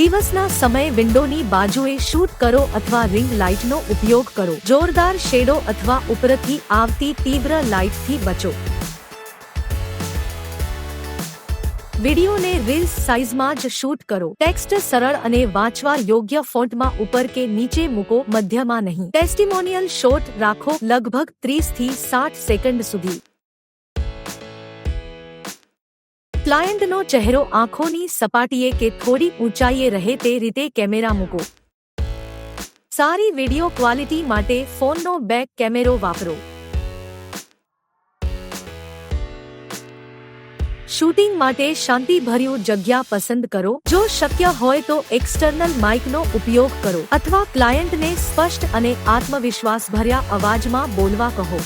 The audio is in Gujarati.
દિવસના સમયે વિન્ડોની બાજુએ શૂટ કરો અથવા રિંગ લાઇટનો ઉપયોગ કરો. જોરદાર શેડો અથવા ઉપરથી આવતી તીવ્ર લાઇટથી બચો. વિડિયોને રીલ્સ સાઇઝમાં જ શૂટ કરો. ટેક્સ્ટ સરળ અને વાંચવા યોગ્ય ફોન્ટમાં ઉપર કે નીચે મૂકો, મધ્યમાં નહીં. ટેસ્ટિમોનિયલ શોર્ટ રાખો, લગભગ 30 થી 60 સેકન્ડ સુધી. ક્લાયન્ટનો ચહેરો આંખોની સપાટીએ કે થોડી ઊંચાઈએ રહે તે રીતે કેમેરા મૂકો. સારી વિડિયો ક્વોલિટી માટે ફોનનો બેક કેમેરો વાપરો. શૂટિંગ માટે શાંતિભર્યું જગ્યા પસંદ કરો. જો શક્ય હોય તો એક્સટર્નલ માઇકનો ઉપયોગ કરો અથવા ક્લાયન્ટને સ્પષ્ટ અને આત્મવિશ્વાસભર્યા અવાજમાં બોલવા કહો.